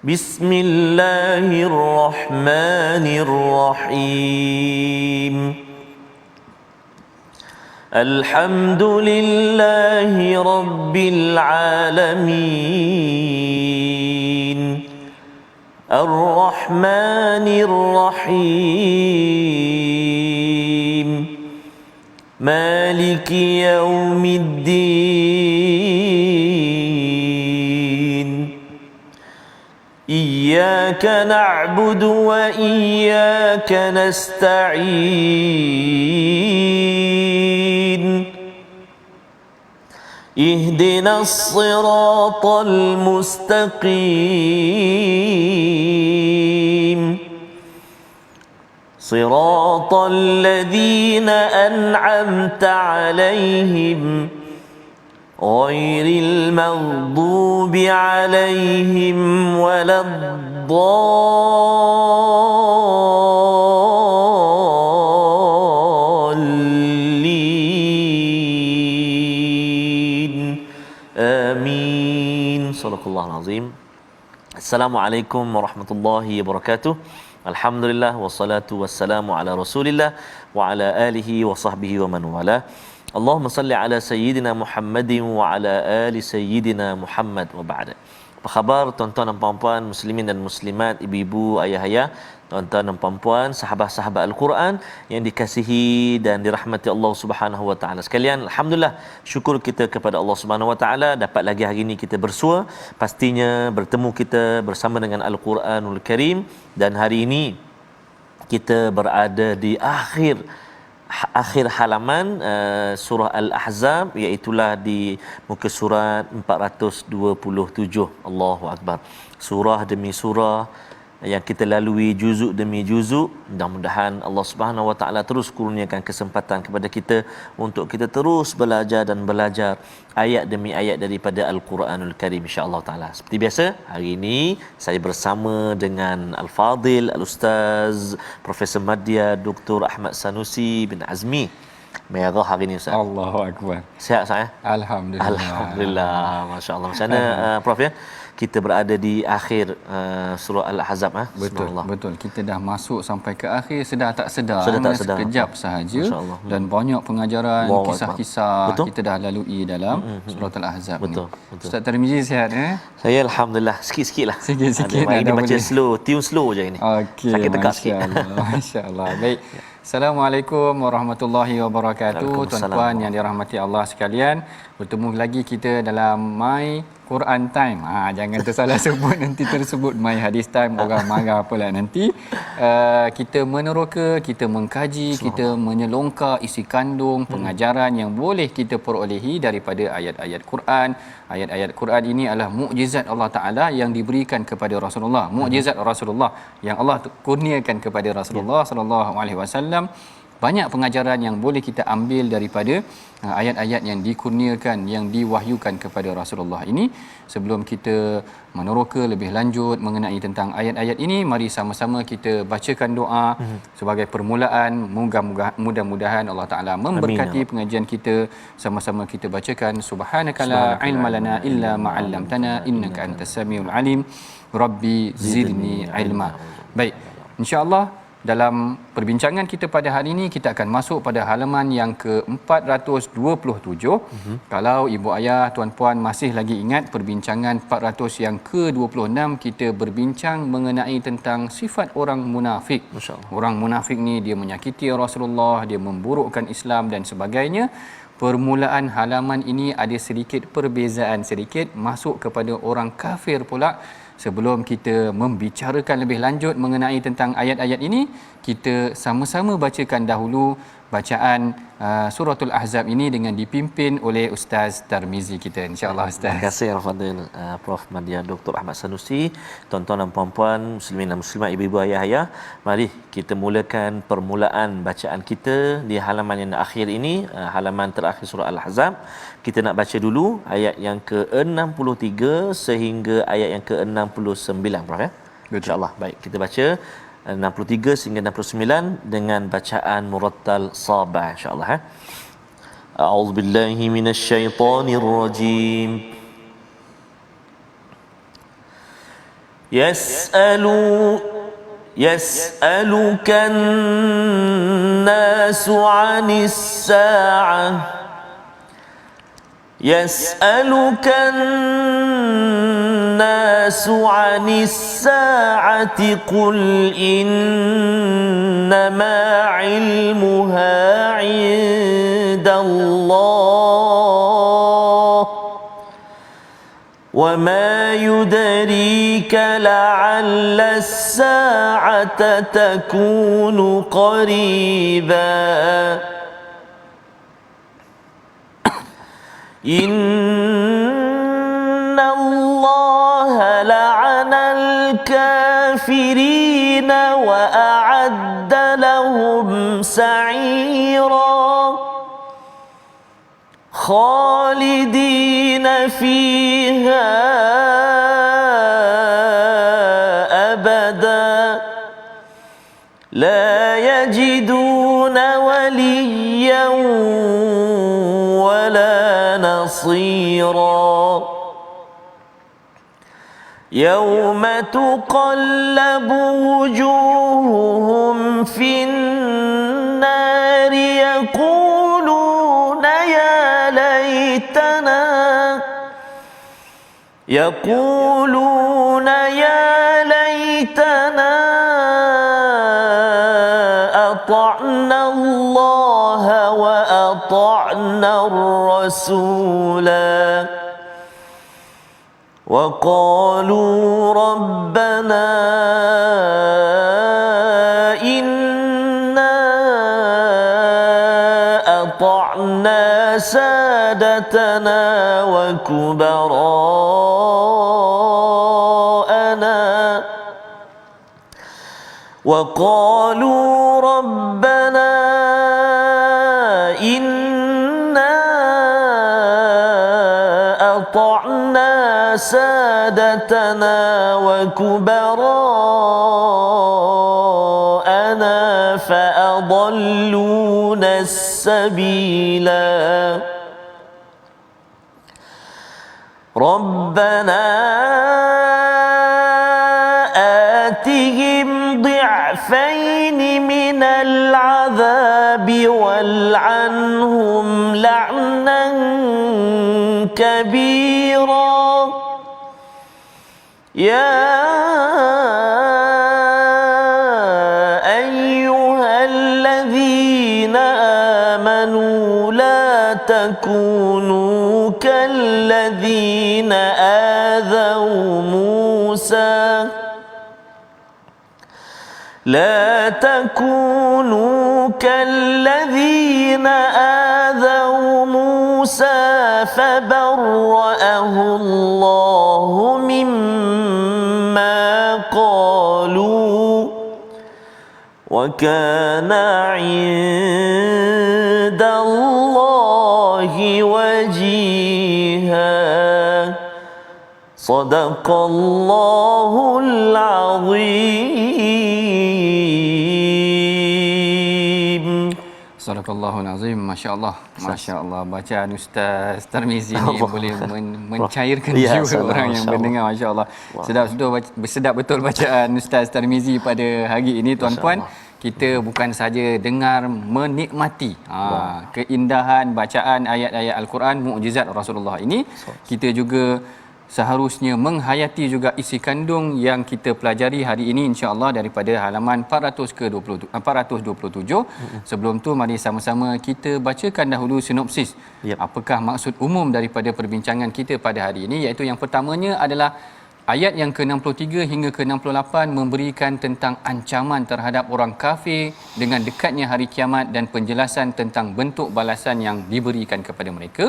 Bismillahirrahmanirrahim. Alhamdulillahi rabbil alamin. Ar-Rahmanir Rahim. Maliki yaumiddin. Iyyaka na'budu wa iyyaka nasta'in. Ihdinas siratal mustaqim. Siratal ladzina an'amta 'alaihim ghairil maghdubi 'alaihim waladdallin. Amin. Sadaqallahul azim. Assalamualaikum warahmatullahi wabarakatuh. Alhamdulillah wassalatu wassalamu ala Rasulillah wa ala alihi wa sahbihi wa man wala. Allahumma salli ala sayyidina Muhammadin wa ala ali sayyidina Muhammad wa ba'da. Apa khabar tuan-tuan dan puan-puan muslimin dan muslimat, ibu-ibu, ayah-ayah, tuan-tuan dan puan-puan, sahabat-sahabat Al-Quran yang dikasihi dan dirahmati Allah Subhanahu wa taala sekalian. Alhamdulillah, syukur kita kepada Allah Subhanahu wa taala dapat lagi hari ini kita bersua, pastinya bertemu kita bersama dengan Al-Quranul Karim, dan hari ini kita berada di akhir halaman surah Al-Ahzab, iaitulah di muka surat 427. Allahu Akbar. Surah demi surah yang kita lalui, juzuk demi juzuk. Mudah-mudahan Allah Subhanahu Wa Taala terus kurniakan kesempatan kepada kita untuk kita terus belajar dan belajar ayat demi ayat daripada Al-Quranul Karim, insya-Allah taala. Seperti biasa, hari ini saya bersama dengan Al-Fadil Al-Ustaz Profesor Madya Dr. Ahmad Sanusi bin Azmi. Merah hari ini Ustaz. Allahu Akbar. Sihat saya? Alhamdulillah. Alhamdulillah. Masya-Allah. Macam mana Prof ya? Kita berada di akhir surah Al-Ahzab. Betul, betul. Kita dah masuk sampai ke akhir, sedar tak sedar. Sedar. Sekejap sahaja. Dan banyak pengajaran, kisah-kisah kita dah lalui dalam surah Al-Ahzab ni. Betul. Ustaz Tarmizi sihat Saya Alhamdulillah, sikit-sikit lah. Sikit-sikit. Ini baca slow, tune slow je ini. Okey, sakit tegak sikit. Masya-Allah. Baik. Assalamualaikum warahmatullahi wabarakatuh. Tuan-tuan yang dirahmati Allah sekalian, bertemu lagi kita dalam My Quran Time. Jangan tersalah sebut, nanti tersebut My Hadis Time, orang marah pula nanti. Kita meneroka, kita mengkaji, kita menyelongkar isi kandung pengajaran yang boleh kita perolehi daripada ayat-ayat Quran. Ayat-ayat Quran ini adalah mukjizat Allah Taala yang diberikan kepada Rasulullah. Mukjizat Rasulullah yang Allah kurniakan kepada Rasulullah sallallahu alaihi wasallam. Banyak pengajaran yang boleh kita ambil daripada ayat-ayat yang dikurniakan, yang diwahyukan kepada Rasulullah ini. Sebelum kita meneroka lebih lanjut mengenai tentang ayat-ayat ini, mari sama-sama kita bacakan doa sebagai permulaan. Mudah-mudahan Allah Taala memberkati pengajian kita. Sama-sama kita bacakan subhanakala ilma lana illa ma 'allamtana innaka antas samiul alim. Rabbi zidni ilma. Baik, insya-Allah dalam perbincangan kita pada hari ini, kita akan masuk pada halaman yang ke-427. Kalau ibu ayah, tuan-puan masih lagi ingat perbincangan 400 yang ke-26, kita berbincang mengenai tentang sifat orang munafik. Orang munafik ni dia menyakiti Rasulullah, dia memburukkan Islam dan sebagainya. Permulaan halaman ini ada sedikit perbezaan, sedikit masuk kepada orang kafir pula. Sebelum kita membicarakan lebih lanjut mengenai tentang ayat-ayat ini, kita sama-sama bacakan dahulu bacaan suratul Ahzab ini dengan dipimpin oleh Ustaz Tarmizi kita, insya-Allah Ustaz. Terima kasih Al-Fadhil Prof Madya Dr. Ahmad Sanusi. Tuan-tuan dan puan-puan, muslimin dan muslimat, ibu-ibu, ayah-ayah, mari kita mulakan permulaan bacaan kita di halaman yang akhir ini, halaman terakhir surah Al-Ahzab. Kita nak baca dulu ayat yang ke-63 sehingga ayat yang ke-69, Prof ya. Insya-Allah. Baik, kita baca 63 sehingga 69 dengan bacaan murattal sabah, insya-Allah. A'udzubillahi minasyaitonirrajim. يسألك الناس عن الساعة يسألك الناس عن الساعة قل إنما علمها عند الله وما يدريك لعل الساعة تكون قريبا إن الله لعن الكافرين وأعد لهم سعيرا خالدين فيها أبدا لا يجدون وليا ولا نصيرا يوم تقلب وجوههم في النار يقولون يا ليتنا أطعنا الله وأطعنا الرسولا وقالوا ربنا إنا أطعنا سادتنا وكبراءنا فأضلونا السبيلا ربنا آتهم ضعفين من العذاب والعنهم لعنا كبيرا يا أيها الذين آمنوا لا تكونوا كالذين آذوا موسى لا تكونوا كالذين آذوا موسى فبرأه الله مما قالوا وكان عند الله وجيها صدق الله العظيم. Sadaqallahul azim. Masya-Allah. Masya-Allah, bacaan Ustaz Tarmizi ni boleh mencairkan jiwa orang yang mendengar. Masya-Allah. Sedap betul bacaan Ustaz Tarmizi pada hari ini, tuan-puan. Kita bukan saja dengar, menikmati keindahan bacaan ayat-ayat Al-Quran, mukjizat Rasulullah ini. Kita juga seharusnya menghayati juga isi kandung yang kita pelajari hari ini, insya-Allah, daripada halaman 427. Sebelum tu mari sama-sama kita bacakan dahulu sinopsis. Apakah maksud umum daripada perbincangan kita pada hari ini, iaitu yang pertamanya adalah ayat yang ke-63 hingga ke-68 memberikan tentang ancaman terhadap orang kafir dengan dekatnya hari kiamat dan penjelasan tentang bentuk balasan yang diberikan kepada mereka.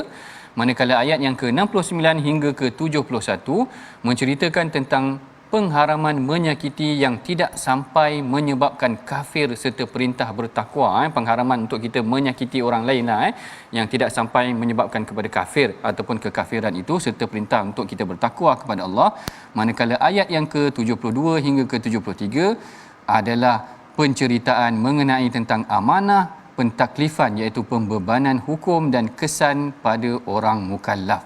Manakala ayat yang ke-69 hingga ke-71 menceritakan tentang pengharaman menyakiti yang tidak sampai menyebabkan kafir serta perintah bertakwa. Pengharaman untuk kita menyakiti orang lain yang tidak sampai menyebabkan kepada kafir ataupun kekafiran itu, serta perintah untuk kita bertakwa kepada Allah. Manakala ayat yang ke-72 hingga ke-73 adalah penceritaan mengenai tentang amanah, pentaklifan iaitu pembebanan hukum dan kesan pada orang mukallaf.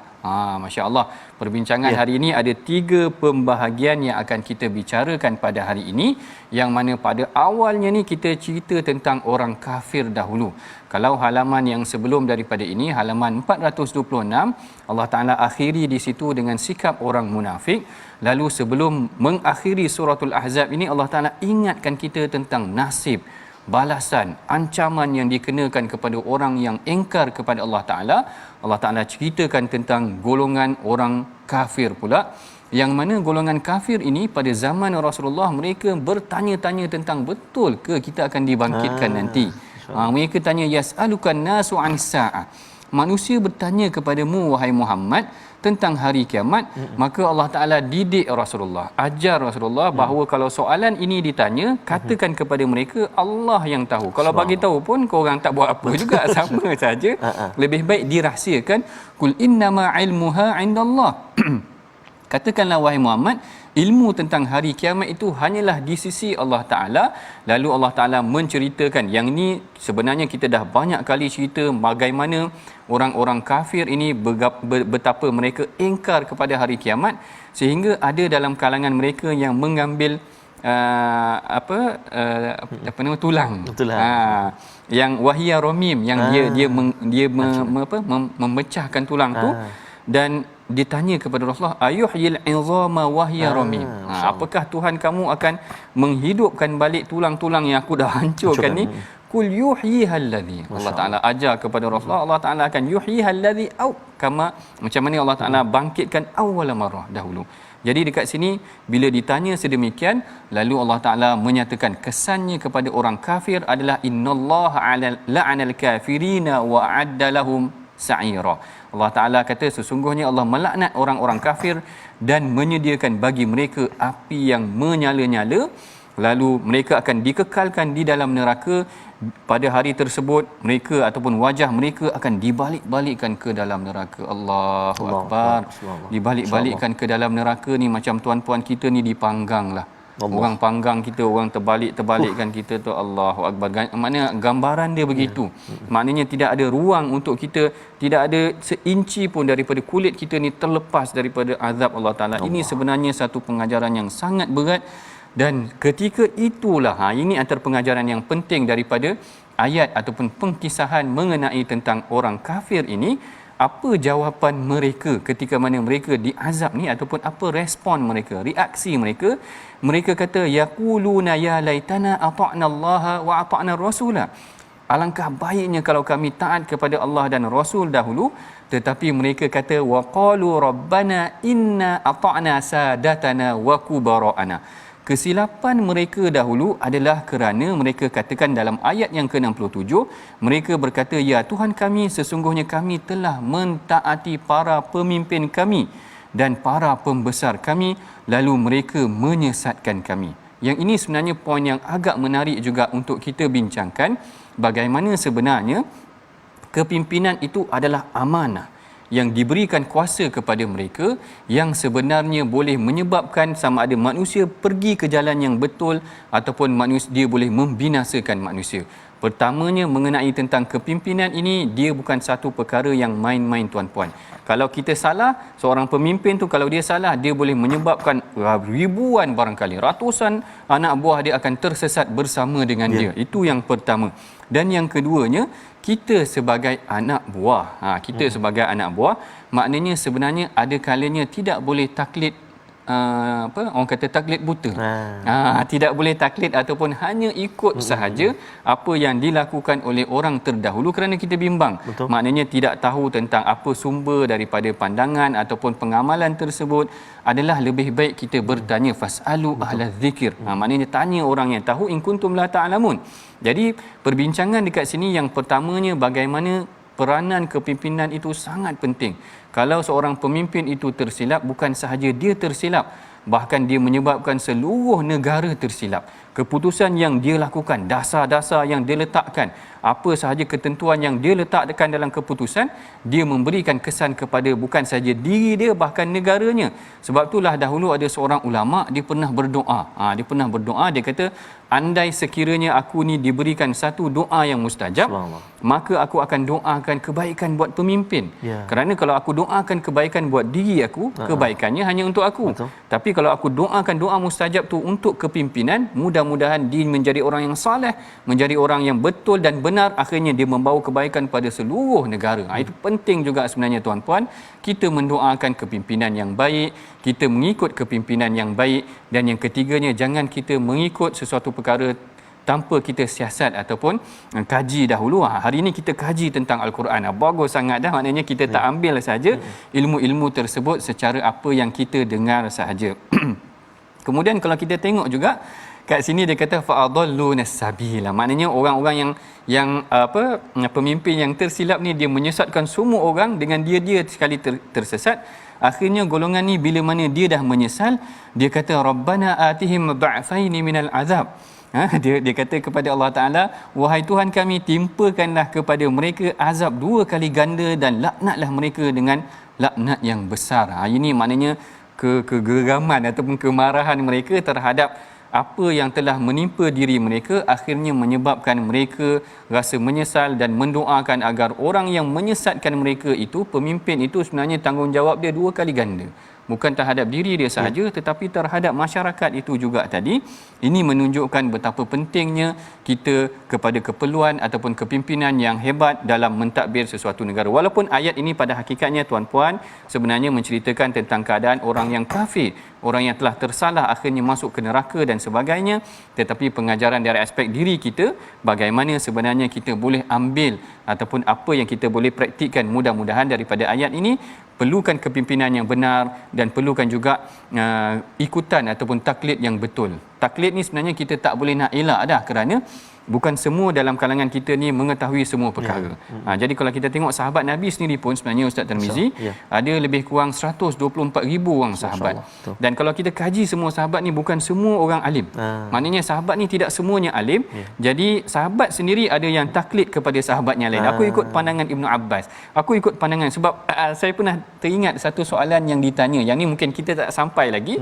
Masya-Allah. Perbincangan hari ini ada 3 pembahagian yang akan kita bicarakan pada hari ini, yang mana pada awalnya ni kita cerita tentang orang kafir dahulu. Kalau halaman yang sebelum daripada ini, halaman 426, Allah Taala akhiri di situ dengan sikap orang munafik. Lalu sebelum mengakhiri suratul Ahzab ini, Allah Taala ingatkan kita tentang nasib, balasan, ancaman yang dikenakan kepada orang yang engkar kepada Allah Ta'ala. Allah Ta'ala ceritakan tentang golongan orang kafir pula, yang mana golongan kafir ini pada zaman Rasulullah mereka bertanya-tanya tentang betul ke kita akan dibangkitkan nanti. Mereka tanya, yas'alukan nasu 'anis sa'ah. Manusia bertanya kepadamu wahai Muhammad tentang hari kiamat. Maka Allah Ta'ala didik Rasulullah, ajar Rasulullah bahawa kalau soalan ini ditanya, katakan kepada mereka Allah yang tahu. Kalau bagi tahu pun korang tak buat apa juga, sama saja. Lebih baik dirahsiakan. Kul innama ilmuha indallah. Katakanlah wahai Muhammad, ilmu tentang hari kiamat itu hanyalah di sisi Allah Ta'ala. Lalu Allah Ta'ala menceritakan, yang ini sebenarnya kita dah banyak kali cerita bagaimana orang-orang kafir ini betapa mereka ingkar kepada hari kiamat, sehingga ada dalam kalangan mereka yang mengambil tulang. Yang wahia romim, yang memecahkan tulang tu, dan ditanya kepada Rasulullah, ayuhyil izama wahya ramim. Apakah Tuhan kamu akan menghidupkan balik tulang-tulang yang aku dah hancurkan ni? Kul yuhyihal ladzi. Allah Taala ajar kepada Rasulullah, Allah Taala akan yuhyihal ladzi au kama, macam mana Allah Taala bangkitkan awwal marrah dahulu. Jadi dekat sini bila ditanya sedemikian, lalu Allah Taala menyatakan kesannya kepada orang kafir adalah innallaha la'anal kafirina wa a'adda lahum sa'ira. Allah Ta'ala kata sesungguhnya Allah melaknat orang-orang kafir dan menyediakan bagi mereka api yang menyala-nyala, lalu mereka akan dikekalkan di dalam neraka. Pada hari tersebut mereka ataupun wajah mereka akan dibalik-balikkan ke dalam neraka. Allahu Akbar. Dibalik-balikkan ke dalam neraka ni macam tuan-puan kita ni dipanggang lah. Orang panggang kita, orang terbalik-terbalikkan kita tu. Allahu Akbar. Maknanya gambaran dia begitu. Maknanya tidak ada ruang untuk kita, tidak ada seinci pun daripada kulit kita ni terlepas daripada azab Allah Ta'ala. Ini sebenarnya satu pengajaran yang sangat berat. Dan ketika itulah, ini antara pengajaran yang penting daripada ayat ataupun pengkisahan mengenai tentang orang kafir ini. Apa jawapan mereka ketika mana mereka diazab ni, ataupun apa respon mereka, reaksi mereka? Mereka kata, yaquluna ya laitana ata'na Allah wa ata'na rasula. Alangkah baiknya kalau kami taat kepada Allah dan Rasul dahulu. Tetapi mereka kata, wa qalu rabbana inna ata'na sadatana wa kubara'ana. Kesilapan mereka dahulu adalah kerana mereka katakan dalam ayat yang ke-67, mereka berkata, ya Tuhan kami, sesungguhnya kami telah mentaati para pemimpin kami dan para pembesar kami, lalu mereka menyesatkan kami. Yang ini sebenarnya poin yang agak menarik juga untuk kita bincangkan, bagaimana sebenarnya kepimpinan itu adalah amanah yang diberikan kuasa kepada mereka, yang sebenarnya boleh menyebabkan sama ada manusia pergi ke jalan yang betul ataupun manusia dia boleh membinasakan manusia. Pertamanya mengenai tentang kepimpinan ini, dia bukan satu perkara yang main-main tuan-puan. Kalau kita salah, seorang pemimpin tu kalau dia salah, dia boleh menyebabkan ribuan, barangkali ratusan anak buah dia akan tersesat bersama dengan dia. Itu yang pertama. Dan yang keduanya, kita sebagai anak buah, sebagai anak buah, maknanya sebenarnya ada kalanya tidak boleh taklid, orang kata taklid buta. Tidak boleh taklid ataupun hanya ikut sahaja apa yang dilakukan oleh orang terdahulu kerana kita bimbang. Maknanya tidak tahu tentang apa sumber daripada pandangan ataupun pengamalan tersebut. Adalah lebih baik kita bertanya, fasalu ahlaz zikir. Maknanya tanya orang yang tahu, in kuntum la ta'lamun. Jadi perbincangan dekat sini yang pertamanya, bagaimana peranan kepimpinan itu sangat penting. Kalau seorang pemimpin itu tersilap, bukan sahaja dia tersilap, bahkan dia menyebabkan seluruh negara tersilap. Keputusan yang dia lakukan, dasar-dasar yang dia letakkan, apa sahaja ketentuan yang dia letakkan dalam keputusan, dia memberikan kesan kepada bukan sahaja diri dia, bahkan negaranya. Sebab itulah dahulu ada seorang ulama, dia pernah berdoa. Dia kata, andai sekiranya aku ni diberikan satu doa yang mustajab, maka aku akan doakan kebaikan buat pemimpin. Kerana kalau aku doakan kebaikan buat diri aku, kebaikannya hanya untuk aku. Betul. Tapi kalau aku doakan doa mustajab tu untuk kepimpinan, mudah-mudahan dia menjadi orang yang soleh, menjadi orang yang betul dan benar, akhirnya dia membawa kebaikan pada seluruh negara. Itu penting juga sebenarnya tuan-puan, kita mendoakan kepimpinan yang baik, kita mengikut kepimpinan yang baik, dan yang ketiganya, jangan kita mengikut sesuatu perkara tanpa kita siasat ataupun kaji dahulu. Hari ini kita kaji tentang Al-Quran. Bagus sangat dah, maknanya kita tak ambil saja ilmu-ilmu tersebut secara apa yang kita dengar sahaja. Kemudian kalau kita tengok juga kat sini dia kata fa'adalluna sabila. Maknanya orang-orang yang pemimpin yang tersilap ni, dia menyesatkan semua orang dengan dia sekali tersesat. Akhirnya golongan ni bila mana dia dah menyesal, dia kata rabbana atihim dha'faini minal azab. Dia kata kepada Allah Ta'ala, wahai Tuhan kami, timpakanlah kepada mereka azab 2 kali ganda dan laknatlah mereka dengan laknat yang besar. Ini maknanya kegeraman ataupun kemarahan mereka terhadap apa yang telah menimpa diri mereka, akhirnya menyebabkan mereka rasa menyesal dan mendoakan agar orang yang menyesatkan mereka itu, pemimpin itu, sebenarnya tanggungjawab dia 2 kali ganda. Bukan terhadap diri dia sahaja, tetapi terhadap masyarakat itu juga tadi. Ini menunjukkan betapa pentingnya kita kepada keperluan ataupun kepimpinan yang hebat dalam mentadbir sesuatu negara. Walaupun ayat ini pada hakikatnya tuan-puan sebenarnya menceritakan tentang keadaan orang yang kafir, orang yang telah tersalah akhirnya masuk ke neraka dan sebagainya, tetapi pengajaran dari aspek diri kita, bagaimana sebenarnya kita boleh ambil ataupun apa yang kita boleh praktikkan mudah-mudahan daripada ayat ini. Perlukan kepimpinan yang benar dan perlukan juga ikutan ataupun taklid yang betul. Taklid ni sebenarnya kita tak boleh nak elak dah, kerana bukan semua dalam kalangan kita ni mengetahui semua perkara. Jadi kalau kita tengok sahabat Nabi sendiri pun sebenarnya Ustaz Tirmizi ada lebih kurang 124,000 orang sahabat. Dan kalau kita kaji semua sahabat ni, bukan semua orang alim. Maknanya sahabat ni tidak semuanya alim. Jadi sahabat sendiri ada yang taklid kepada sahabat yang lain. Aku ikut pandangan Ibnu Abbas. Aku ikut pandangan, sebab saya pernah teringat satu soalan yang ditanya, yang ni mungkin kita tak sampai lagi.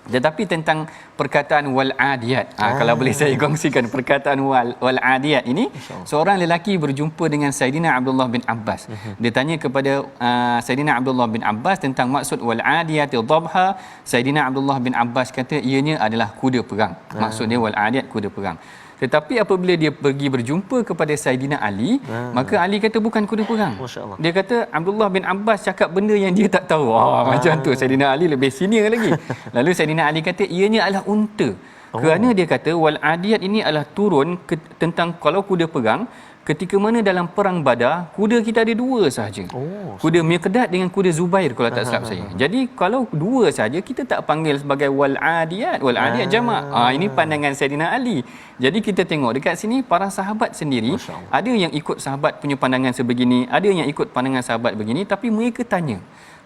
Tetapi tentang perkataan wal adiyat. Kalau boleh saya kongsikan perkataan wal adiyat ini. Seorang lelaki berjumpa dengan Saidina Abdullah bin Abbas. Dia tanya kepada Saidina Abdullah bin Abbas tentang maksud wal adiyat dhabha. Saidina Abdullah bin Abbas kata ianya adalah kuda perang. Maksudnya wal adiyat kuda perang. Tetapi apabila dia pergi berjumpa kepada Saidina Ali, maka Ali kata bukan kuda perang. Dia kata Abdullah bin Abbas cakap benda yang dia tak tahu. Macam tu, Saidina Ali lebih senior lagi. Lalu Saidina Ali kata ianya adalah unta. Kerana dia kata wal adiyat ini adalah turun tentang kalau kuda perang, ketika mana dalam perang Badar, kuda kita ada 2 sahaja. Kuda Miqdad dengan kuda Zubair kalau tak silap saya. Jadi kalau 2 sahaja, kita tak panggil sebagai wal adiyat. Wal adiyat jamak. Ini pandangan Saidina Ali. Jadi kita tengok dekat sini para sahabat sendiri, ada yang ikut sahabat punya pandangan sebegini, ada yang ikut pandangan sahabat begini, tapi mereka tanya.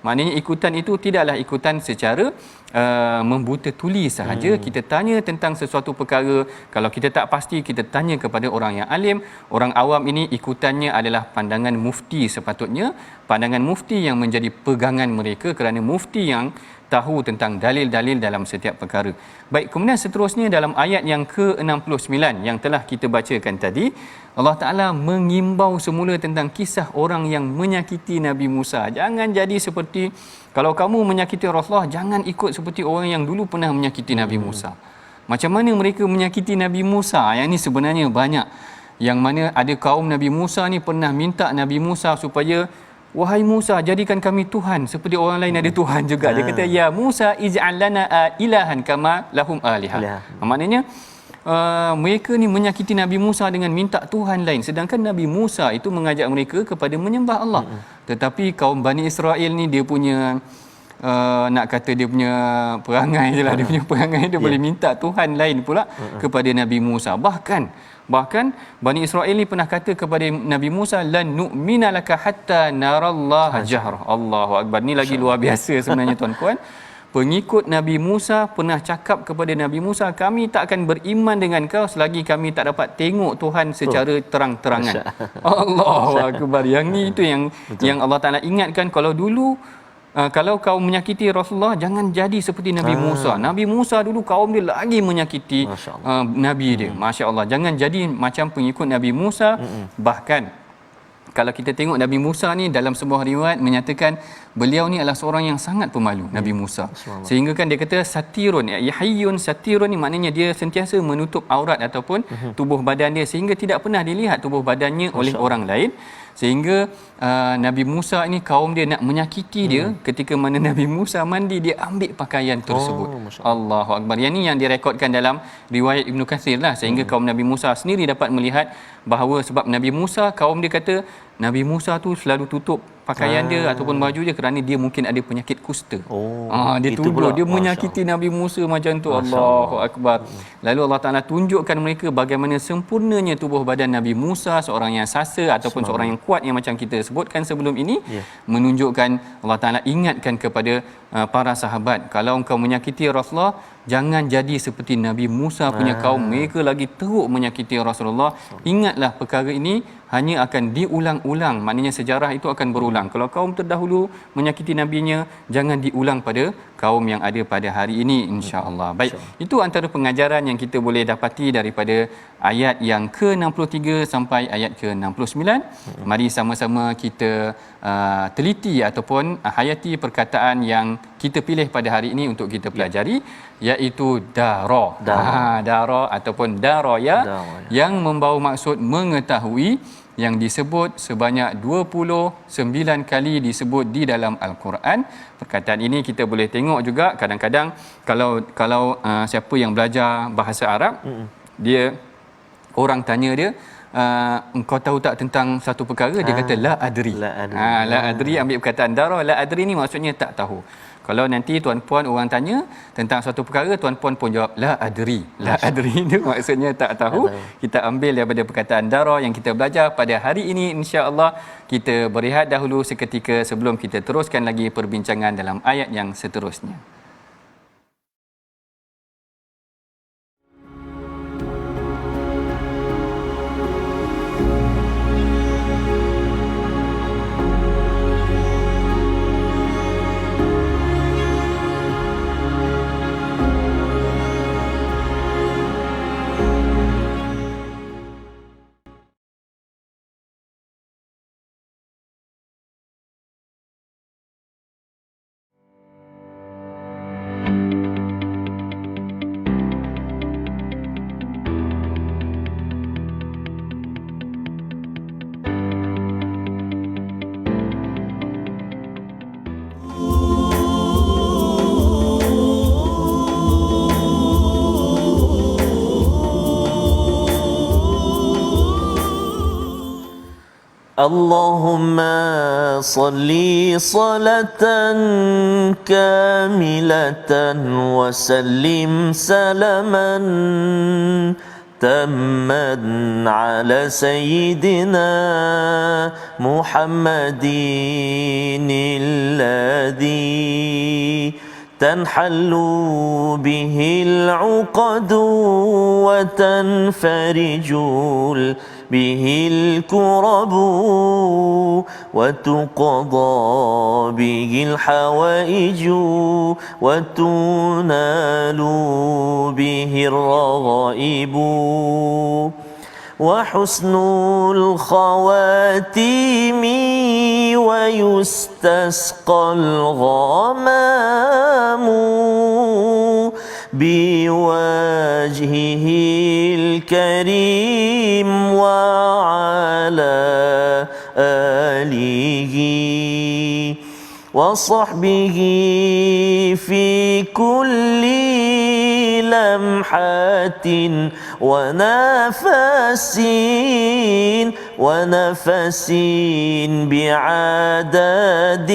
Maknanya ikutan itu tidaklah ikutan secara membuta tuli sahaja. Kita tanya tentang sesuatu perkara, kalau kita tak pasti, kita tanya kepada orang yang alim. Orang awam ini ikutannya adalah pandangan mufti sepatutnya, pandangan mufti yang menjadi pegangan mereka, kerana mufti yang tahu tentang dalil-dalil dalam setiap perkara. Baik, kemudian seterusnya dalam ayat yang ke-69 yang telah kita bacakan tadi, Allah Ta'ala mengimbau semula tentang kisah orang yang menyakiti Nabi Musa. Jangan jadi seperti, kalau kamu menyakiti Rasulullah, jangan ikut seperti orang yang dulu pernah menyakiti Nabi Musa. Macam mana mereka menyakiti Nabi Musa? Yang ini sebenarnya banyak. Yang mana ada kaum Nabi Musa ni pernah minta Nabi Musa supaya, wahai Musa, jadikan kami Tuhan seperti orang lain ada Tuhan juga. Dia kata, ya Musa ij'al lana ilahan kama lahum alihah. Maknanya mereka ni menyakiti Nabi Musa dengan minta Tuhan lain, sedangkan Nabi Musa itu mengajak mereka kepada menyembah Allah. Tetapi kaum Bani Israel ni dia punya nak kata dia punya perangai je lah, dia punya perangai dia boleh minta Tuhan lain pula kepada Nabi Musa. Bahkan Bani Israel ni pernah kata kepada Nabi Musa, lan nu'mina laka hatta narallaha jahra. Allahu akbar. Ni lagi luar biasa sebenarnya tuan-puan. Pengikut Nabi Musa pernah cakap kepada Nabi Musa, kami tak akan beriman dengan kau selagi kami tak dapat tengok Tuhan secara terang-terangan. Allahu akbar. Yang ni itu yang Allah Taala ingatkan, kalau dulu kalau kau menyakiti Rasulullah, jangan jadi seperti Nabi Musa. Nabi Musa dulu kaum dia lagi menyakiti Nabi dia. Masya Allah. Jangan jadi macam pengikut Nabi Musa. Bahkan kalau kita tengok Nabi Musa ni, dalam sebuah riwayat menyatakan beliau ni adalah seorang yang sangat pemalu, Nabi Musa. Sehingga kan dia kata satirun, yahyun satirun ni maknanya dia sentiasa menutup aurat ataupun tubuh badan dia, sehingga tidak pernah dilihat tubuh badannya oleh orang lain. Sehingga Nabi Musa ini kaum dia nak menyakiti dia, ketika mana Nabi Musa mandi dia ambil pakaian tersebut. Allahu Akbar. Yang ni yang direkodkan dalam riwayat Ibnu Katsir lah, sehingga kaum Nabi Musa sendiri dapat melihat bahawa sebab Nabi Musa, kaum dia kata Nabi Musa tu selalu tutup pakaian dia ataupun baju dia kerana dia mungkin ada penyakit kusta. Dia tuduh dia menyakiti Nabi Musa macam tu. Allahu Akbar. Lalu Allah Taala tunjukkan mereka bagaimana sempurnanya tubuh badan Nabi Musa, seorang yang sasa ataupun seorang yang kuat, yang macam kita sebutkan sebelum ini, menunjukkan Allah Taala ingatkan kepada para sahabat, kalau engkau menyakiti Rasulullah, jangan jadi seperti Nabi Musa punya kaum, mereka lagi teruk menyakiti Rasulullah. Ingatlah perkara ini hanya akan diulang-ulang, maknanya sejarah itu akan berulang. Kalau kaum terdahulu menyakiti nabinya, jangan diulang pada kaum yang ada pada hari ini, insya-Allah. Baik, itu antara pengajaran yang kita boleh dapati daripada ayat yang ke-63 sampai ayat ke-69. Mari sama-sama kita teliti ataupun hayati perkataan yang kita pilih pada hari ini untuk kita pelajari, iaitu dara. Dara ataupun daraya, yang membawa maksud mengetahui, yang disebut sebanyak 29 kali disebut di dalam Al-Quran. Perkataan ini kita boleh tengok juga kadang-kadang kalau siapa yang belajar bahasa Arab, dia orang tanya dia, engkau tahu tak tentang satu perkara, dia kata la adri. La adri, ambil perkataan dara, la adri ni maksudnya tak tahu. Kalau nanti tuan-puan orang tanya tentang suatu perkara, tuan-puan pun jawab la adri. La adri itu maksudnya tak tahu. Kita ambil daripada perkataan dara yang kita belajar pada hari ini, insya-Allah. Kita berehat dahulu seketika sebelum kita teruskan lagi perbincangan dalam ayat yang seterusnya. اللهم صل صلاة كاملة وسلم سلاما تاما على سيدنا محمد الذي تنحل به العقد وتنفرج به الكرب وتقضى به الحوائج وتنال به الرغائب وحسن الخواتيم ويستسقى الغمام بوجهه الكريم وعلى آله وصحبه في كل لمحة ونفس بعدد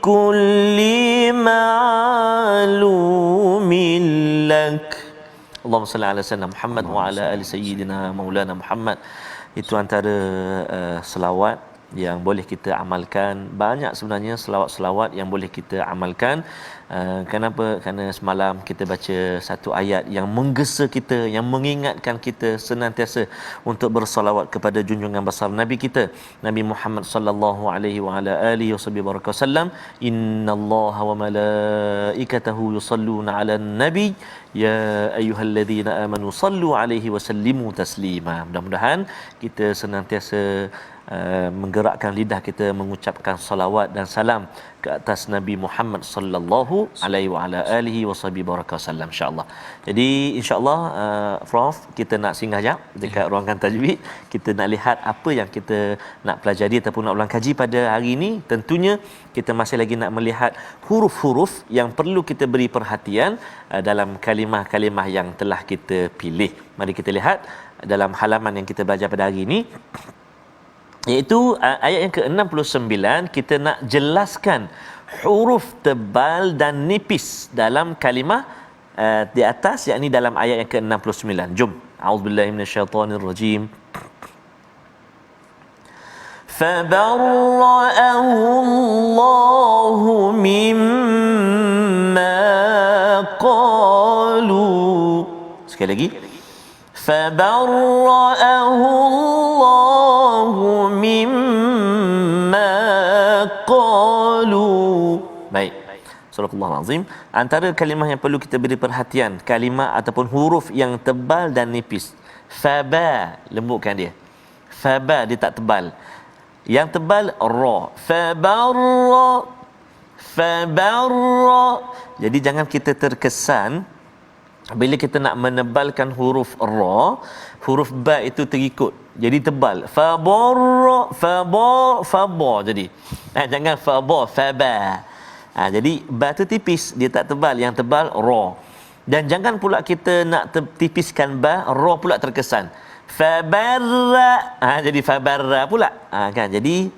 كل معلوم لك. Allahumma salli ala sayyidina Muhammad wa ala ali sayyidina Maulana Muhammad. Itu antara selawat yang boleh kita amalkan. Banyak sebenarnya selawat-selawat yang boleh kita amalkan. Kenapa? Kerana semalam kita baca satu ayat yang menggesa kita, yang mengingatkan kita senantiasa untuk bersalawat kepada junjungan besar Nabi kita, Nabi Muhammad sallallahu alaihi wa ala alihi wasallam. Innallaha wa malaikatahu yusalluna 'alan nabi ya ayyuhallazina amanu sallu alaihi wa sallimu taslima. Mudah-mudahan kita senantiasa menggerakkan lidah kita mengucapkan salawat dan salam ke atas Nabi Muhammad sallallahu alaihi wa ala alihi wasallam, insya-Allah. Jadi insya-Allah Prof, kita nak singgah jap dekat ruangan tajwid. Kita nak lihat apa yang kita nak pelajari ataupun nak ulang kaji pada hari ini. Tentunya kita masih lagi nak melihat huruf-huruf yang perlu kita beri perhatian dalam kalimah-kalimah yang telah kita pilih. Mari kita lihat dalam halaman yang kita belajar pada hari ini, iaitu ayat yang ke-69. Kita nak jelaskan huruf tebal dan nipis dalam kalimah di atas, yakni dalam ayat yang ke-69. Jom. A'udzubillahi minasyaitonirrajim. Fabarra'ahu Allahu mimma qalu. Sekali lagi. Fabarra'ahu Allahu mimma qalu. Baik. Surah Al-Azim. Antara kalimah yang perlu kita beri perhatian, kalimah ataupun huruf yang tebal dan nipis. Faba, lembutkan dia. Faba, dia tak tebal. Yang tebal ra. Fabarra. Fabarra. Jadi jangan kita terkesan bila kita nak menebalkan huruf ra, huruf ba itu terikut, jadi tebal. Fabarra, faba jadi. Jangan faba, faba. Jadi ba tu tipis, dia tak tebal. Yang tebal ra. Dan jangan pula kita nak tipiskan ba, ra pula terkesan. Fabarra, jadi fabarra pula. Kan, jadi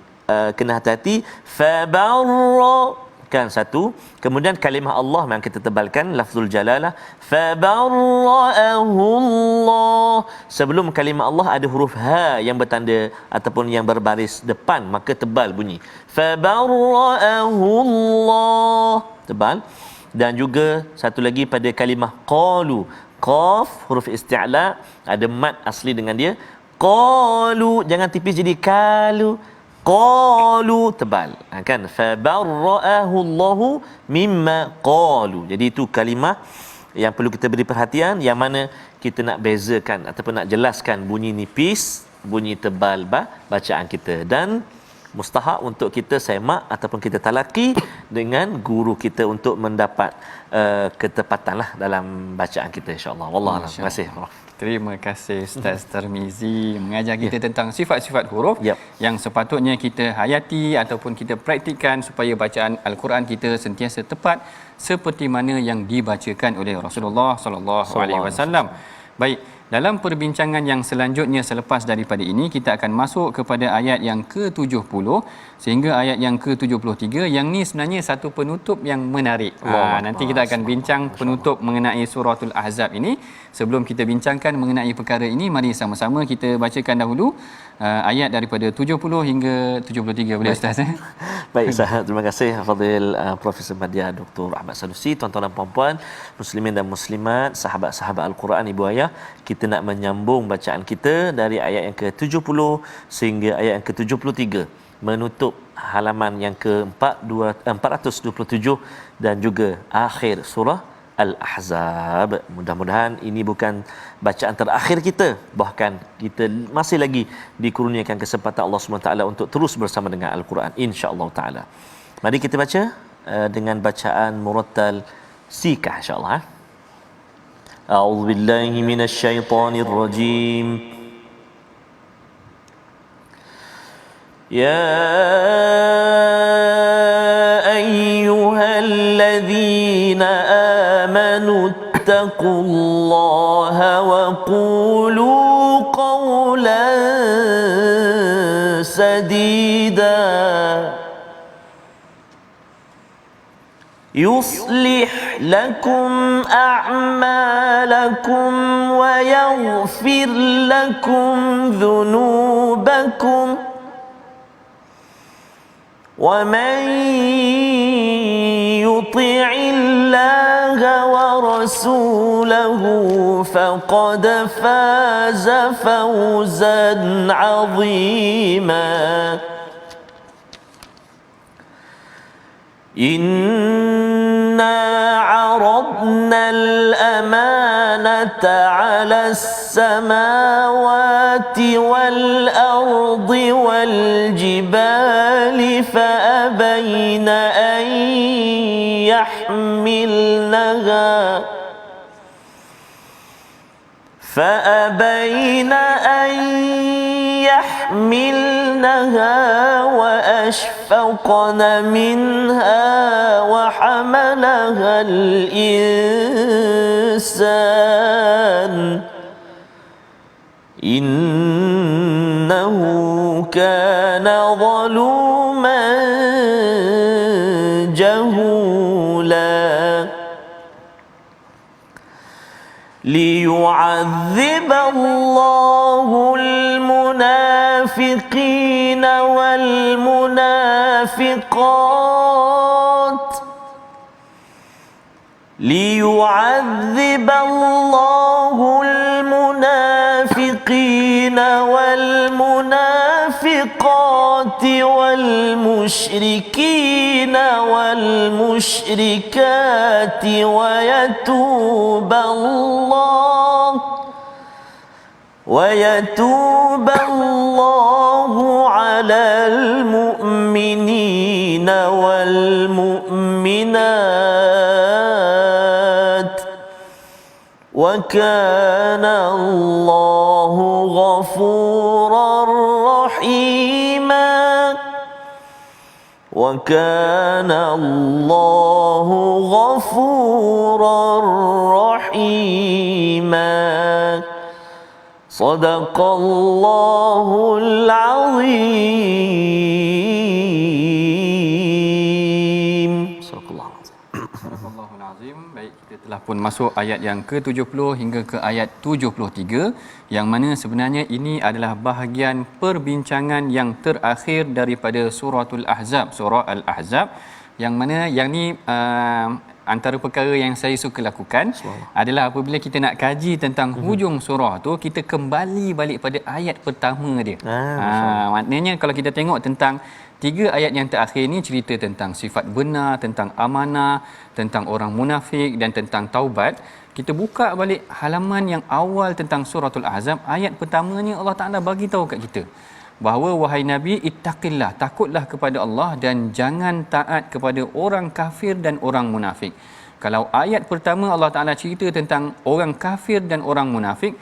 kena hati-hati. Fabarra kan satu. Kemudian kalimah Allah yang kita tebalkan, lafzul jalalah. Fabarra'ahu Allah. Sebelum kalimah Allah ada huruf ha yang bertanda ataupun yang berbaris depan, maka tebal bunyi. Fabarra'ahu Allah, tebal. Dan juga satu lagi pada kalimah qalu, qaf huruf isti'la, ada mad asli dengan dia. Qalu, jangan tipis jadi kalu. Qalu, tebal. Kan, fabarra'ahu Allahu mimma qalu. Jadi itu kalimah yang perlu kita beri perhatian, yang mana kita nak bezakan ataupun nak jelaskan bunyi nipis, bunyi tebal bacaan kita. Dan mustahak untuk kita semak ataupun kita talaki dengan guru kita untuk mendapat ketepatanlah dalam bacaan kita, insya-Allah. Wallahu a'lam. Terima kasih. Terima kasih Ustaz Tarmizi mengajar kita tentang sifat-sifat huruf yang sepatutnya kita hayati ataupun kita praktikkan supaya bacaan Al-Quran kita sentiasa tepat seperti mana yang dibacakan oleh Rasulullah sallallahu alaihi wasallam. Baik, dalam perbincangan yang selanjutnya selepas daripada ini, kita akan masuk kepada ayat yang ke-70 sehingga ayat yang ke-73. Yang ni sebenarnya satu penutup yang menarik. Nanti kita akan bincang penutup mengenai suratul Ahzab ini. Sebelum kita bincangkan mengenai perkara ini, mari sama-sama kita bacakan dahulu ayat daripada 70 hingga 73. Boleh Ustaz? Baik Ustaz, terima kasih Fadil Profesor Madya Dr. Ahmad Sanusi. Tuan-tuan dan puan-puan, muslimin dan muslimat, sahabat-sahabat Al-Quran, ibu ayah, kita nak menyambung bacaan kita dari ayat yang ke-70 sehingga ayat yang ke-73, menutup halaman yang ke-427 dan juga akhir surah Al-Ahzab. Mudah-mudahan ini bukan bacaan terakhir kita, bahkan kita masih lagi dikurniakan kesempatan Allah SWT untuk terus bersama dengan Al-Quran, insya-Allah taala. Mari kita baca dengan bacaan murattal sikah, insya-Allah. A'udzu billahi minasyaitonir rajim. Ya ayyuhalladzina amanu ittaqullaha wa qulu qawlan sadida يصلح لكم أعمالكم ويغفر لكم ذنوبكم ومن يطع الله ورسوله فقد فاز فوزا عظيما إنا عرضنا الأمانة على السماوات والأرض والجبال فأبين أن يحملنها وأشفقن منها وحملها الإنسان إنه كان ظلوما جهولا ليعذب الله المنافقين والمنافقات والمشركين والمشركات ويتوب الله على المؤمنين والمؤمنات وكان الله غفورا رحيما وكان الله غفورا رحيما صدق الله العظيم. Subhanallahul azim. Baik, kita telah pun masuk ayat yang ke-70 hingga ke ayat 73 yang mana sebenarnya ini adalah bahagian perbincangan yang terakhir daripada suratul Ahzab, surah Al-Ahzab, yang mana yang ni antara perkara yang saya suka lakukan adalah apabila kita nak kaji tentang hujung surah tu, kita kembali balik pada ayat pertama dia. Maknanya kalau kita tengok tentang 3 ayat yang terakhir ni cerita tentang sifat benar, tentang amanah, tentang orang munafik dan tentang taubat. Kita buka balik halaman yang awal tentang suratul Ahzab, ayat pertamanya Allah Taala bagi tahu kat kita bahawa wahai Nabi, ittaqillah, takutlah kepada Allah dan jangan taat kepada orang kafir dan orang munafik. Kalau ayat pertama Allah Taala cerita tentang orang kafir dan orang munafik,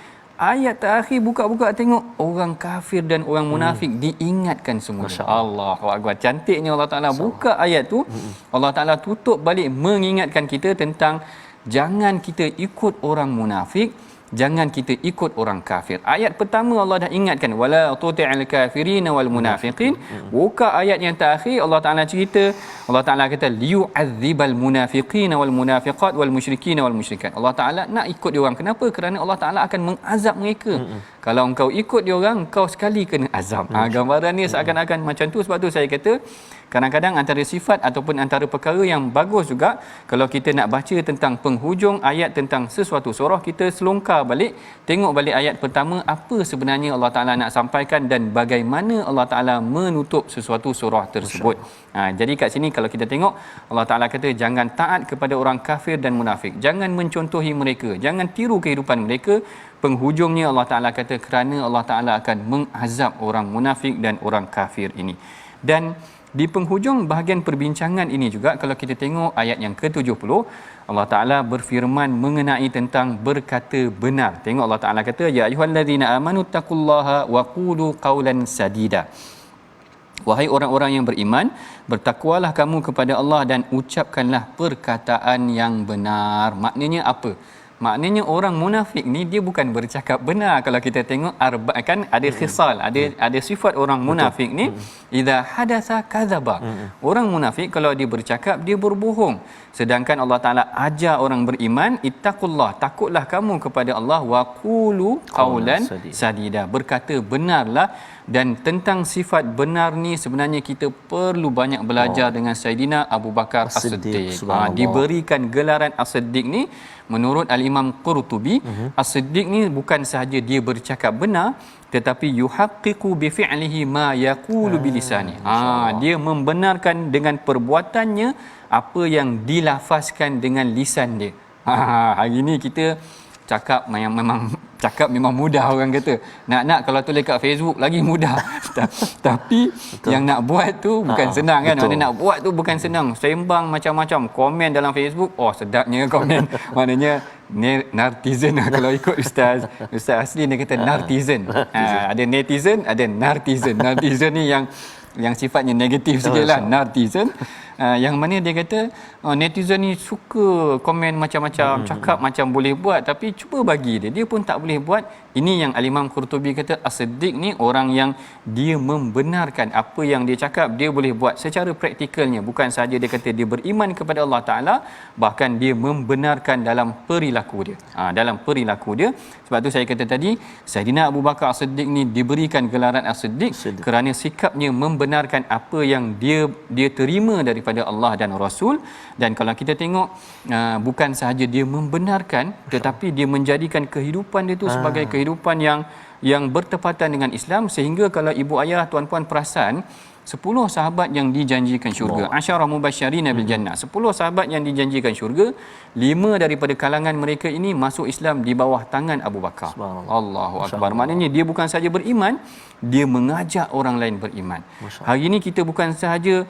ayat terakhir buka-buka tengok orang kafir dan orang munafik diingatkan semua. Allahu akbar. Cantiknya Allah Taala buka ayat tu, Allah Taala tutup balik mengingatkan kita tentang jangan kita ikut orang munafik, jangan kita ikut orang kafir. Ayat pertama Allah dah ingatkan wala tuti'il kafirin wal munafiqin. Buka ayat yang terakhir Allah Taala cerita, Allah Taala kata liyu'adzibal munafiqin wal munafiqat wal musyrikin wal musyrikat. Allah Taala nak ikut dia orang. Kenapa? Kerana Allah Taala akan mengazab mereka. Kalau engkau ikut dia orang, engkau sekali kena azab. Gambaran ni seakan-akan macam tu. Sebab tu saya kata kadang-kadang antara sifat ataupun antara perkara yang bagus juga kalau kita nak baca tentang penghujung ayat tentang sesuatu surah, kita selongkar balik, tengok balik ayat pertama apa sebenarnya Allah Taala nak sampaikan dan bagaimana Allah Taala menutup sesuatu surah tersebut. Jadi kat sini kalau kita tengok Allah Taala kata jangan taat kepada orang kafir dan munafik, jangan mencontohi mereka, jangan tiru kehidupan mereka. Penghujungnya Allah Taala kata kerana Allah Taala akan mengazab orang munafik dan orang kafir ini. Dan di penghujung bahagian perbincangan ini juga kalau kita tengok ayat yang ke-70, Allah Taala berfirman mengenai tentang berkata benar. Tengok Allah Taala kata ya ayyuhallazina amanu taqullaha wa qulu qawlan sadida. Wahai orang-orang yang beriman, bertakwalah kamu kepada Allah dan ucapkanlah perkataan yang benar. Maknanya apa? Maknanya orang munafik ni dia bukan bercakap benar. Kalau kita tengok kan ada khisal, ada sifat orang munafik ni idza hadatsa kadzaba. Orang munafik kalau dia bercakap dia berbohong. Sedangkan Allah Taala ajar orang beriman, ittaqullah, takutlah kamu kepada Allah, wa qulu qaulan sadida, berkata benarlah Dan tentang sifat benar ni sebenarnya kita perlu banyak belajar dengan Saidina Abu Bakar As-Siddiq. Diberikan gelaran As-Siddiq ni menurut Al-Imam Qurtubi, As-Siddiq ni bukan sahaja dia bercakap benar, tetapi yuhaqqiqu bi fi'lihi ma yaqulu bi lisani. Dia membenarkan dengan perbuatannya apa yang dilafazkan dengan lisan dia. Hari ni kita cakap memang mudah, orang kata. Nak kalau tulis kat Facebook lagi mudah. Tapi betul, yang nak buat tu bukan senang kan. Maknanya nak buat tu bukan senang. Sembang macam-macam, komen dalam Facebook, sedapnya komen. Maknanya netizen kalau ikut Ustaz Asli dia kata netizen. Ada netizen, ada netizen. Netizen ni yang sifatnya negatif sikitlah, netizen. Yang mana dia kata netizen ni suka komen macam-macam, cakap macam boleh buat, tapi cuba bagi dia pun tak boleh buat. Ini yang Al-Imam Qurtubi kata As-Siddiq ni orang yang dia membenarkan apa yang dia cakap, dia boleh buat secara praktikalnya. Bukan sahaja dia kata dia beriman kepada Allah Ta'ala, bahkan dia membenarkan dalam perilaku dia. Dalam perilaku dia. Sebab tu saya kata tadi, Saidina Abu Bakar As-Siddiq ni diberikan gelaran As-Siddiq kerana sikapnya membenarkan apa yang dia terima daripada Allah dan Rasul. Dan kalau kita tengok, bukan sahaja dia membenarkan, tetapi dia menjadikan kehidupan dia tu sebagai kehidupan yang bertepatan dengan Islam. Sehingga kalau ibu ayah, tuan-puan perasan, 10 sahabat yang dijanjikan syurga, asyara mubasysyirina bil jannah, 10 sahabat yang dijanjikan syurga, 5 daripada kalangan mereka ini masuk Islam di bawah tangan Abu Bakar. Allahu akbar. Maknanya dia bukan sahaja beriman, dia mengajak orang lain beriman. Hari ini kita bukan sahaja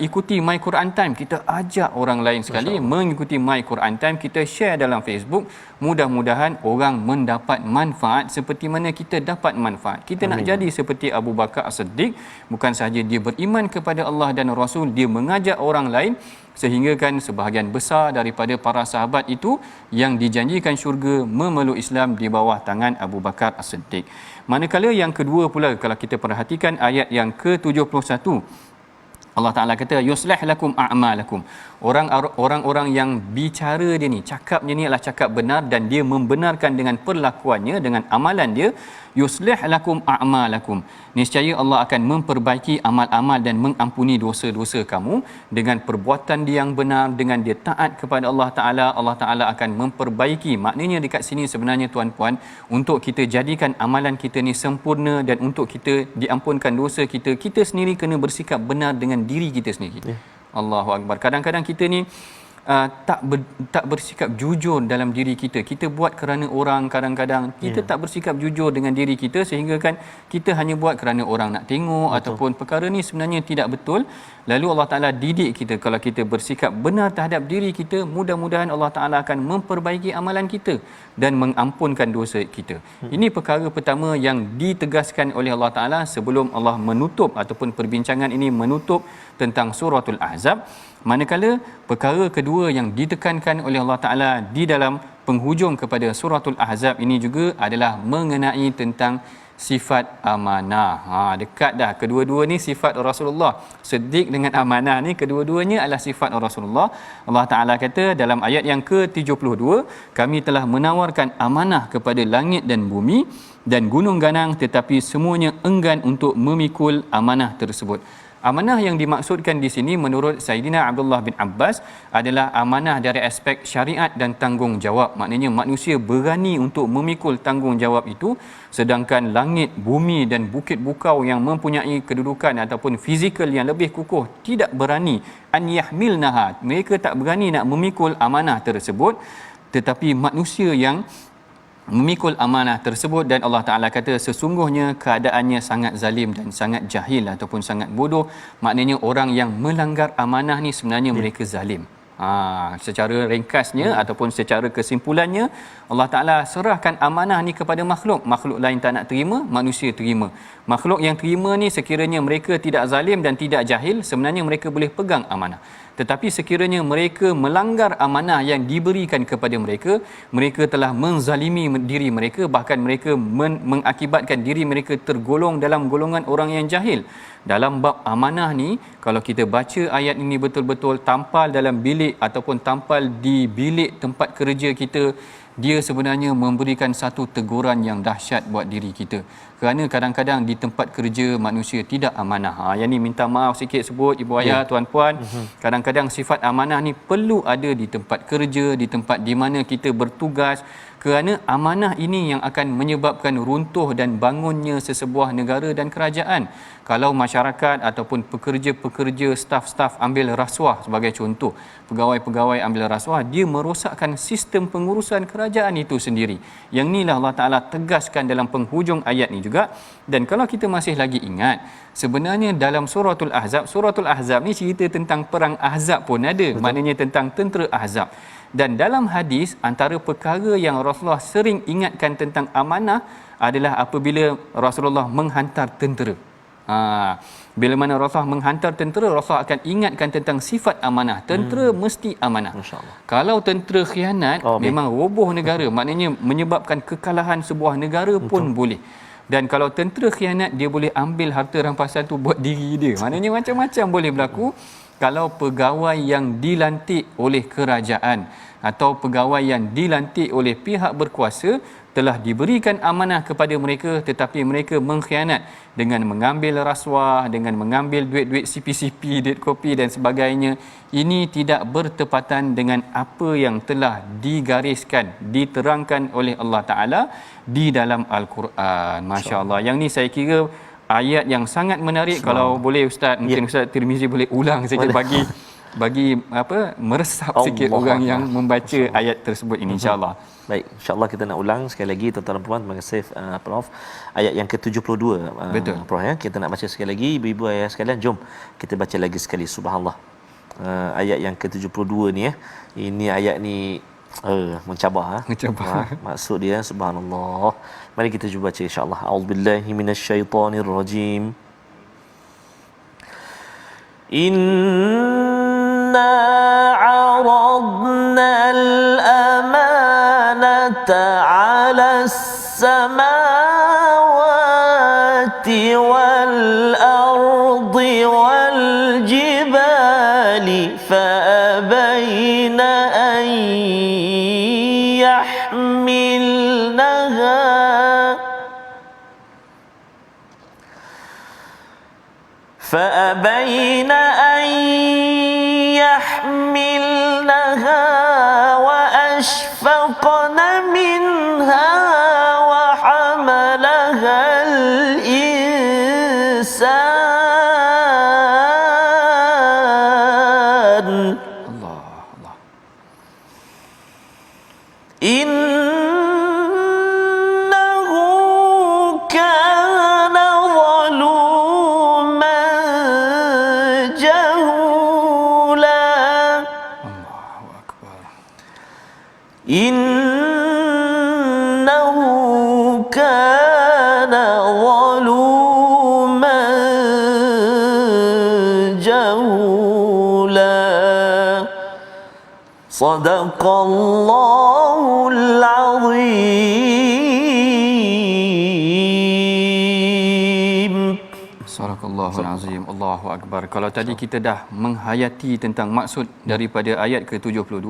ikuti My Quran Time, kita ajak orang lain sekali mengikuti My Quran Time, kita share dalam Facebook. Mudah-mudahan orang mendapat manfaat seperti mana kita dapat manfaat. Kita nak jadi seperti Abu Bakar As-Siddiq, bukan sahaja dia beriman kepada Allah dan Rasul, dia mengajak orang lain, sehingga kan sebahagian besar daripada para sahabat itu yang dijanjikan syurga memeluk Islam di bawah tangan Abu Bakar As-Siddiq. Manakala yang kedua pula, kalau kita perhatikan ayat yang ke-71, Allah Ta'ala kata yuslih lakum a'malakum. Orang-orang yang bicara dia ni, cakapnya ni adalah cakap benar, dan dia membenarkan dengan perlakuannya, dengan amalan dia. Yuslih lakum a'malakum. Niscaya Allah akan memperbaiki amal-amal dan mengampuni dosa-dosa kamu dengan perbuatan dia yang benar, dengan dia taat kepada Allah Ta'ala. Allah Ta'ala akan memperbaiki. Maknanya dekat sini sebenarnya tuan-puan, untuk kita jadikan amalan kita ni sempurna dan untuk kita diampunkan dosa kita, kita sendiri kena bersikap benar dengan diri kita sendiri. Allahu akbar. Kadang-kadang kita ni tak bersikap jujur dalam diri kita. Kita buat kerana orang, kadang-kadang kita tak bersikap jujur dengan diri kita, sehingga kan kita hanya buat kerana orang nak tengok. Betul. Ataupun perkara ni sebenarnya tidak betul. Lalu Allah Ta'ala didik kita, kalau kita bersikap benar terhadap diri kita, mudah-mudahan Allah Ta'ala akan memperbaiki amalan kita dan mengampunkan dosa kita. Ini perkara pertama yang ditegaskan oleh Allah Ta'ala sebelum Allah menutup, ataupun perbincangan ini menutup tentang suratul Ahzab. Manakala perkara kedua yang ditekankan oleh Allah Ta'ala di dalam penghujung kepada suratul Ahzab ini juga adalah mengenai tentang sifat amanah. Dekat dah, kedua-dua ni sifat Rasulullah. Siddiq dengan amanah ni kedua-duanya adalah sifat Rasulullah. Allah Ta'ala kata dalam ayat yang ke-72, kami telah menawarkan amanah kepada langit dan bumi dan gunung ganang, tetapi semuanya enggan untuk memikul amanah tersebut. Amanah yang dimaksudkan di sini menurut Saidina Abdullah bin Abbas adalah amanah dari aspek syariat dan tanggungjawab. Maknanya manusia berani untuk memikul tanggungjawab itu, sedangkan langit, bumi dan bukit bukau yang mempunyai kedudukan ataupun fizikal yang lebih kukuh tidak berani an yahmilnaha. Mereka tak berani nak memikul amanah tersebut, tetapi manusia yang memikul amanah tersebut. Dan Allah Ta'ala kata sesungguhnya keadaannya sangat zalim dan sangat jahil ataupun sangat bodoh. Maknanya orang yang melanggar amanah ni sebenarnya mereka zalim. Secara ringkasnya ataupun secara kesimpulannya, Allah Ta'ala serahkan amanah ni kepada makhluk. Makhluk lain tak nak terima, manusia terima. Makhluk yang terima ni sekiranya mereka tidak zalim dan tidak jahil, sebenarnya mereka boleh pegang amanah. Tetapi sekiranya mereka melanggar amanah yang diberikan kepada mereka, mereka telah menzalimi diri mereka, bahkan mereka mengakibatkan diri mereka tergolong dalam golongan orang yang jahil. Dalam bab amanah ni, kalau kita baca ayat ini betul-betul, tampal dalam bilik ataupun tampal di bilik tempat kerja kita, dia sebenarnya memberikan satu teguran yang dahsyat buat diri kita. Kerana kadang-kadang di tempat kerja manusia tidak amanah. Yang ni minta maaf sikit sebut ibu ayah, tuan-puan. Kadang-kadang sifat amanah ni perlu ada di tempat kerja, di tempat di mana kita bertugas. Kerana amanah ini yang akan menyebabkan runtuh dan bangunnya sesebuah negara dan kerajaan. Kalau masyarakat ataupun pekerja-pekerja, staf-staf ambil rasuah sebagai contoh, pegawai-pegawai ambil rasuah, dia merosakkan sistem pengurusan kerajaan itu sendiri. Yang inilah Allah Ta'ala tegaskan dalam penghujung ayat ni juga. Dan kalau kita masih lagi ingat, sebenarnya dalam suratul Ahzab ni cerita tentang perang Ahzab pun ada. Betul. Maknanya tentang tentera Ahzab. Dan dalam hadis, antara perkara yang Rasulullah sering ingatkan tentang amanah adalah apabila Rasulullah menghantar tentera. Bila mana Rasulullah menghantar tentera, Rasulullah akan ingatkan tentang sifat amanah. Tentera mesti amanah. Kalau tentera khianat, memang roboh negara. Maknanya menyebabkan kekalahan sebuah negara pun boleh. Dan kalau tentera khianat, dia boleh ambil harta rampasan tu buat diri dia. Maknanya macam-macam boleh berlaku. Kalau pegawai yang dilantik oleh kerajaan atau pegawai yang dilantik oleh pihak berkuasa telah diberikan amanah kepada mereka, tetapi mereka mengkhianat dengan mengambil rasuah, dengan mengambil duit-duit CP-CP, duit kopi dan sebagainya, ini tidak bertepatan dengan apa yang telah digariskan, diterangkan oleh Allah Ta'ala di dalam Al-Quran. Masya Allah. Yang ni saya kira ayat yang sangat menarik. Kalau boleh Ustaz, mungkin Ustaz Tirmizi boleh ulang sikit bagi apa meresap sikit orang yang membaca ayat tersebut ini, insya-Allah. Baik, insya-Allah kita nak ulang sekali lagi tuan-tuan dan puan. Terima kasih Prof. Ayat yang ke-72 betul Prof ya. Kita nak baca sekali lagi, ibu-ibu ayah sekalian, jom kita baca lagi sekali. Subhanallah. Ayat yang ke-72 ni ya. Ini ayat ni mencabar maksud dia, subhanallah. Mari kita cuba baca insya-Allah. A'udzubillahi minasyaitonirrajim. Inna 'aradna al-amanata 'ala as-samawati wal-ardi wal-jibali fa'abayna an yahmilnaha فأبين أن يحملنها وأشفقن منها وحملها الإنسان الله إنه كان ظلوما جهولا الله أكبر إنه كان ظلوما جهولا صدق الله العظيم. Sadaqallahul azim. Allahu akbar. Kalau tadi kita dah menghayati tentang maksud daripada ayat ke-72,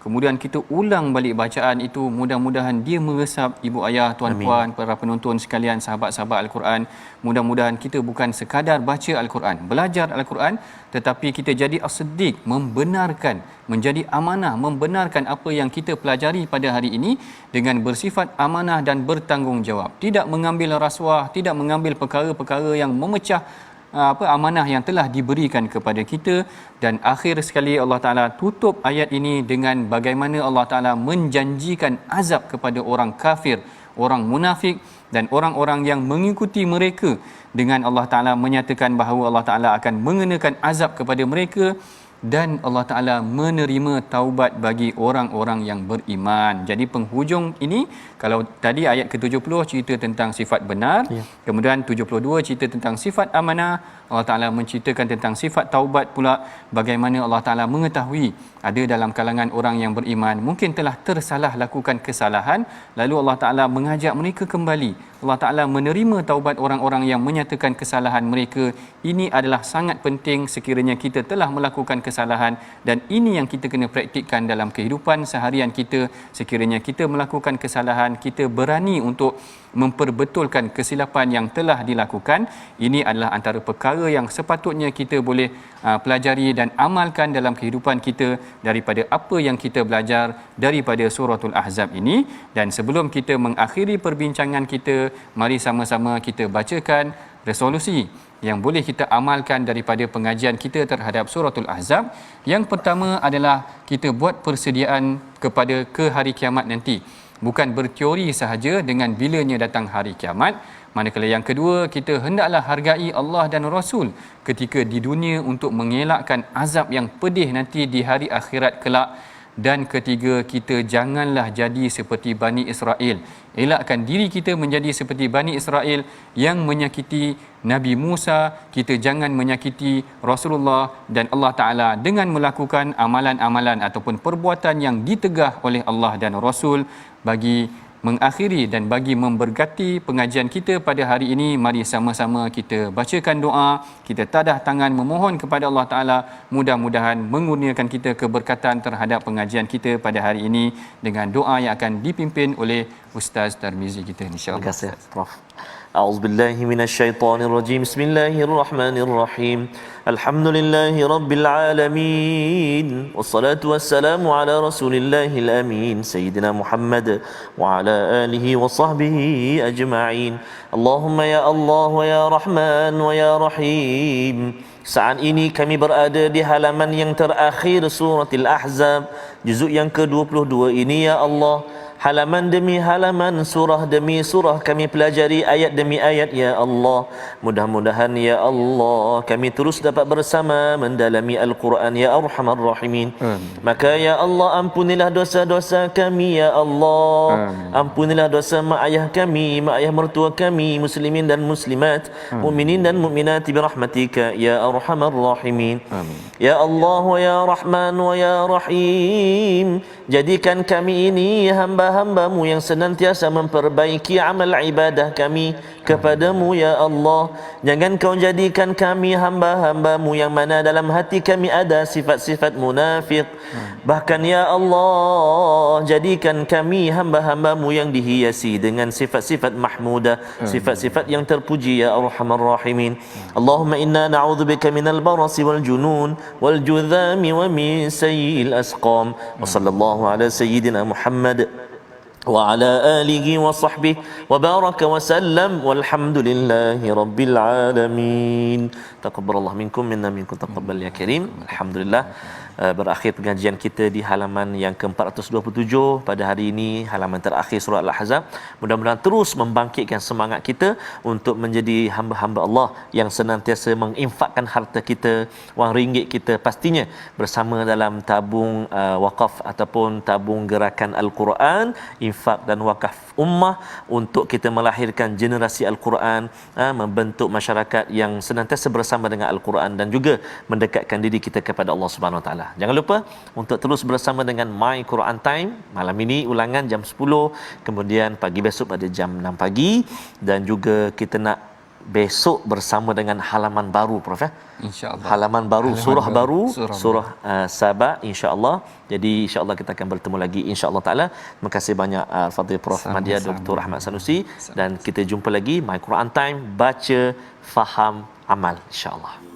kemudian kita ulang balik bacaan itu, mudah-mudahan dia meresap ibu ayah, tuan-puan, para penonton sekalian, sahabat-sahabat Al-Quran. Mudah-mudahan kita bukan sekadar baca Al-Quran, belajar Al-Quran, tetapi kita jadi as-siddiq, membenarkan, menjadi amanah, membenarkan apa yang kita pelajari pada hari ini dengan bersifat amanah dan bertanggungjawab. Tidak mengambil rasuah, tidak mengambil perkara-perkara yang memecah amanah yang telah diberikan kepada kita. Dan akhir sekali Allah Ta'ala tutup ayat ini dengan bagaimana Allah Ta'ala menjanjikan azab kepada orang kafir, orang munafik dan orang-orang yang mengikuti mereka, dengan Allah Ta'ala menyatakan bahawa Allah Ta'ala akan mengenakan azab kepada mereka, dan Allah Ta'ala menerima taubat bagi orang-orang yang beriman. Jadi penghujung ini, kalau tadi ayat ke-70 cerita tentang sifat benar, kemudian 72 cerita tentang sifat amanah, Allah Ta'ala menceritakan tentang sifat taubat pula, bagaimana Allah Ta'ala mengetahui ada dalam kalangan orang yang beriman mungkin telah tersalah lakukan kesalahan, lalu Allah Ta'ala mengajak mereka kembali. Allah Ta'ala menerima taubat orang-orang yang menyatakan kesalahan mereka. Ini adalah sangat penting sekiranya kita telah melakukan kesalahan kesalahan, dan ini yang kita kena praktikkan dalam kehidupan seharian kita. Sekiranya kita melakukan kesalahan, kita berani untuk memperbetulkan kesilapan yang telah dilakukan. Ini adalah antara perkara yang sepatutnya kita boleh pelajari dan amalkan dalam kehidupan kita daripada apa yang kita belajar daripada suratul Ahzab ini. Dan sebelum kita mengakhiri perbincangan kita, mari sama-sama kita bacakan resolusi yang boleh kita amalkan daripada pengajian kita terhadap suratul Ahzab. Yang pertama adalah kita buat persediaan kepada ke hari kiamat nanti. Bukan berteori sahaja dengan bilanya datang hari kiamat. Manakala yang kedua, kita hendaklah hargai Allah dan Rasul ketika di dunia untuk mengelakkan azab yang pedih nanti di hari akhirat kelak. Dan ketiga, kita janganlah jadi seperti Bani Israel. Elakkan diri kita menjadi seperti Bani Israel yang menyakiti Nabi Musa. Kita jangan menyakiti Rasulullah dan Allah Ta'ala dengan melakukan amalan-amalan ataupun perbuatan yang ditegah oleh Allah dan Rasul. Bagi mengakhiri dan bagi memberkati pengajian kita pada hari ini, mari sama-sama kita bacakan doa, kita tadah tangan memohon kepada Allah Ta'ala, mudah-mudahan mengurniakan kita keberkatan terhadap pengajian kita pada hari ini dengan doa yang akan dipimpin oleh Ustaz Tarmizi kita, insya-Allah. Terima kasih Prof. A'udzubillahi minasyaitonirrajim. Bismillahirrahmanirrahim. Alhamdulillahi rabbil alamin. Wassalatu wassalamu ala rasulillahil amin sayyidina Muhammad wa ala alihi wa sahbihi ajma'in. Allahumma ya Allah wa ya Rahman wa ya Rahim. Saat ini kami berada di halaman yang terakhir suratul Ahzab, juzuk yang ke-22 ini ya Allah. Halaman demi halaman, surah demi surah kami pelajari ayat demi ayat ya Allah. Mudah-mudahan ya Allah kami terus dapat bersama mendalami Al-Quran ya Arhamar Rahimin. Maka ya Allah ampunilah dosa-dosa kami ya Allah. Ampunilah dosa mak ayah kami, mak ayah mertua kami, muslimin dan muslimat, mukminin dan mukminat birahmatika ya Arhamar Rahimin. Ya Allah wa ya Rahman wa ya Rahim, jadikan kami ini hamba-hambamu yang senantiasa memperbaiki amal ibadah kami kepadamu ya Allah. Jangan kau jadikan kami hamba-hambamu yang mana dalam hati kami ada sifat-sifat munafik. Bahkan ya Allah, jadikan kami hamba-hambamu yang dihiasi dengan sifat-sifat mahmudah, sifat-sifat yang terpuji ya Arhamar Rahimin. Allahumma inna na'udzubika minal barasi wal junun wal judhami wa min sayyi'il asqam. Wa sallallahu ala sayyidina Muhammad wa ala alihi wa sahbihi wa baraka wa sallam walhamdulillahi rabbil alamin. Taqabbalallahu minkum minna minkum taqabbal ya karim. Alhamdulillah, berakhir pengajian kita di halaman yang ke-427 pada hari ini, halaman terakhir surah Al-Ahzab. Mudah-mudahan terus membangkitkan semangat kita untuk menjadi hamba-hamba Allah yang senantiasa menginfakkan harta kita, wang ringgit kita pastinya bersama dalam tabung wakaf ataupun tabung gerakan Al-Quran, infak dan wakaf ummah untuk kita melahirkan generasi Al-Quran, membentuk masyarakat yang senantiasa bersama dengan Al-Quran dan juga mendekatkan diri kita kepada Allah Subhanahu Wa Taala. Jangan lupa untuk terus bersama dengan My Quran Time. Malam ini ulangan jam 10, kemudian pagi besok pada jam 6 pagi, dan juga kita nak besok bersama dengan halaman baru Prof, insya-Allah. Halaman baru, surah baru, surah Saba, insya-Allah. Jadi insya-Allah kita akan bertemu lagi insya-Allah taala. Terima kasih banyak Fadil Prof Madya Dr. Ahmad Sanusi, dan kita jumpa lagi My Quran Time, baca, faham, amal, insya-Allah.